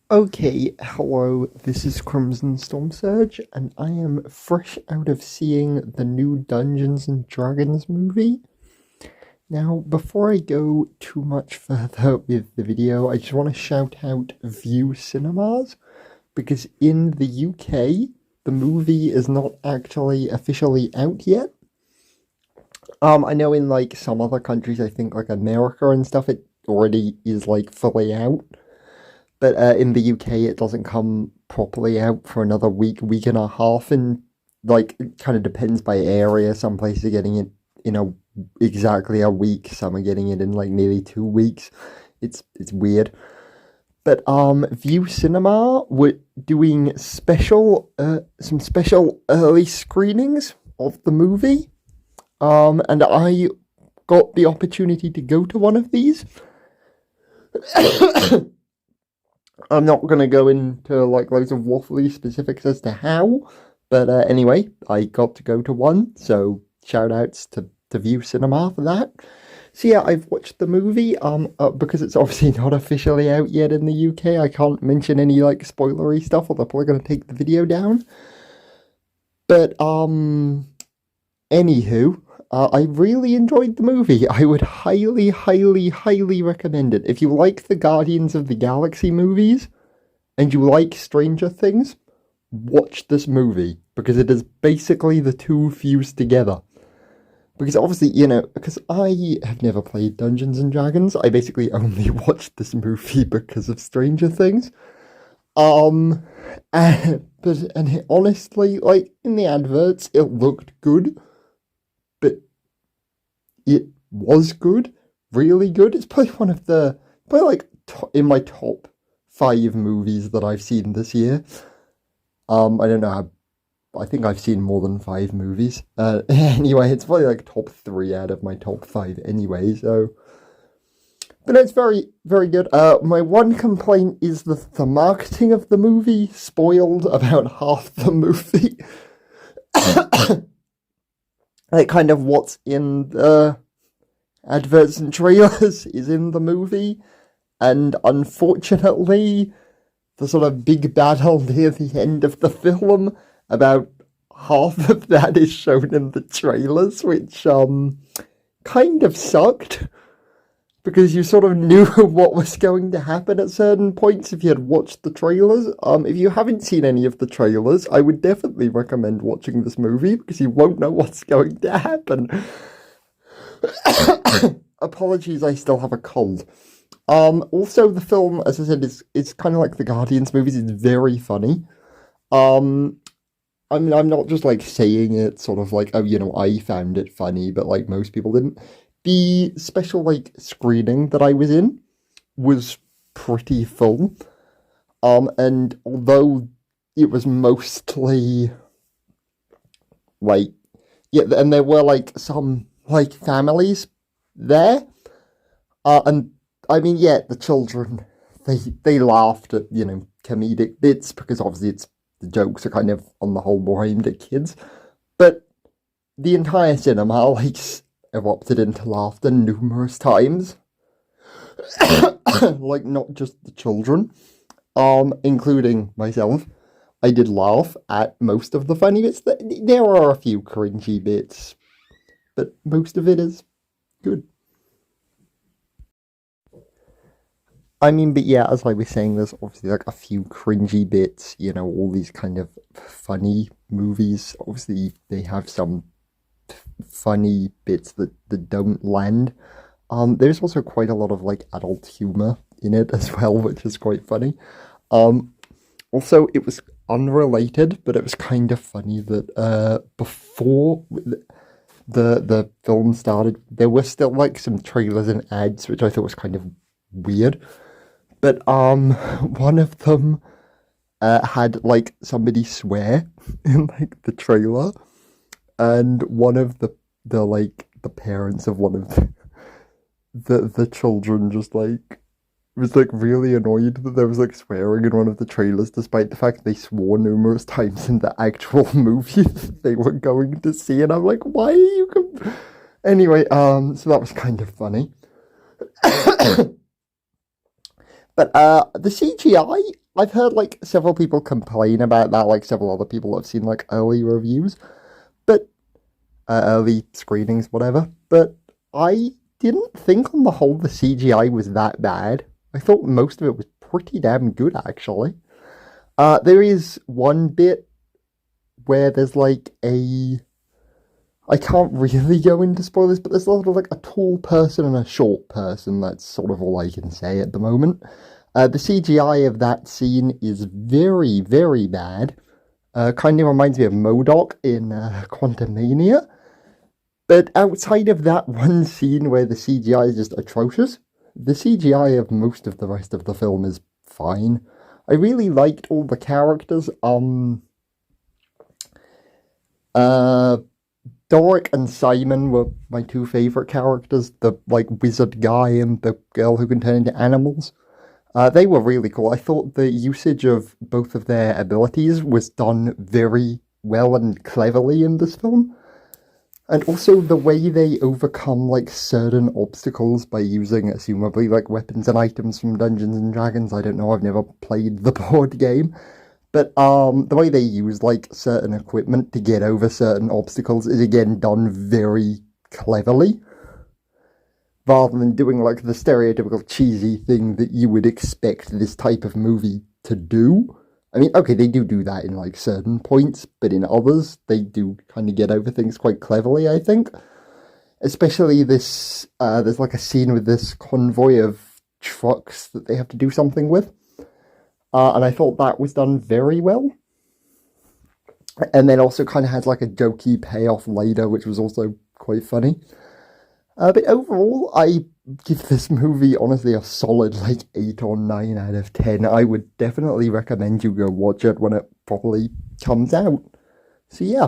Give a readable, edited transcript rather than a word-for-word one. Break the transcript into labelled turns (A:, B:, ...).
A: Okay, hello, this is Crimson Storm Surge, and I am fresh out of seeing the new Dungeons and Dragons movie. Now, before I go too much further with the video, I just want to shout out View Cinemas, because in the UK, the movie is not actually officially out yet. I know in like some other countries, I think like America and stuff, it already is like fully out. But in the UK, it doesn't come properly out for another week and a half, and like it kind of depends by area. Some places are getting it in exactly a week. Some are getting it in like nearly 2 weeks. It's weird. But View Cinema were doing some special early screenings of the movie. And I got the opportunity to go to one of these. I'm not going to go into like loads of waffly specifics as to how, but anyway, I got to go to one, so shout outs to View Cinema for that. So yeah, I've watched the movie, because it's obviously not officially out yet in the UK, I can't mention any like spoilery stuff or they're probably going to take the video down. But anywho, I really enjoyed the movie. I would highly, highly, highly recommend it. If you like the Guardians of the Galaxy movies, and you like Stranger Things, watch this movie, because it is basically the two fused together. Because obviously, because I have never played Dungeons and Dragons, I basically only watched this movie because of Stranger Things. And honestly, like, in the adverts, it looked good, but it was good, really good. It's probably in my top 5 movies that I've seen this year. I don't know how. I think I've seen more than 5 movies. Anyway, it's probably like top 3 out of my top 5 anyway. So, but no, it's very, very good. My one complaint is that the marketing of the movie spoiled about half the movie. Like kind of what's in the adverts and trailers is in the movie. And unfortunately, the sort of big battle near the end of the film, about half of that is shown in the trailers, which kind of sucked, because you sort of knew what was going to happen at certain points if you had watched the trailers. If you haven't seen any of the trailers, I would definitely recommend watching this movie, because you won't know what's going to happen. Apologies, I still have a cold. Also, the film, as I said, is kind of like the Guardians movies. It's very funny. I mean, I'm not just like saying it sort of like, oh, I found it funny, but like most people didn't. The special like screening that I was in was pretty full. And although it was mostly like, yeah, and there were like some like families there, and I mean, yeah, the children, they laughed at, comedic bits, because obviously the jokes are kind of, on the whole, more aimed at kids. But the entire cinema, like, erupted into laughter numerous times. Like, not just the children, including myself. I did laugh at most of the funny bits. There are a few cringy bits, but most of it is good. I mean, but yeah, as I was saying, there's obviously like a few cringy bits, all these kind of funny movies. Obviously, they have some funny bits that don't land. There's also quite a lot of like adult humor in it as well, which is quite funny. Also, it was unrelated, but it was kind of funny that before the film started, there were still like some trailers and ads, which I thought was kind of weird. But one of them had like somebody swear in like the trailer, and one of the parents of one of the children just like was like really annoyed that there was like swearing in one of the trailers, despite the fact they swore numerous times in the actual movie that they were going to see. And I'm like, why are you? Anyway, so that was kind of funny. But the CGI, I've heard like several people complain about that, like several other people have seen like early reviews, but early screenings, whatever. But I didn't think on the whole the CGI was that bad. I thought most of it was pretty damn good, actually. There is one bit where there's like a. I can't really go into spoilers, but there's sort of like a tall person and a short person. That's sort of all I can say at the moment. The CGI of that scene is very, very bad. Kind of reminds me of MODOK in Quantumania. But outside of that one scene where the CGI is just atrocious, the CGI of most of the rest of the film is fine. I really liked all the characters. Doric and Simon were my two favourite characters, the like wizard guy and the girl who can turn into animals. They were really cool. I thought the usage of both of their abilities was done very well and cleverly in this film. And also the way they overcome like certain obstacles by using assumably like weapons and items from Dungeons and Dragons. I don't know, I've never played the board game. But the way they use like certain equipment to get over certain obstacles is again done very cleverly. Rather than doing like the stereotypical cheesy thing that you would expect this type of movie to do. I mean, okay, they do that in like certain points, but in others, they do kind of get over things quite cleverly, I think. Especially this, there's like a scene with this convoy of trucks that they have to do something with. And I thought that was done very well. And then also kind of had like a jokey payoff later, which was also quite funny. But overall, I give this movie, honestly, a solid, like, 8 or 9 out of 10. I would definitely recommend you go watch it when it properly comes out. So yeah,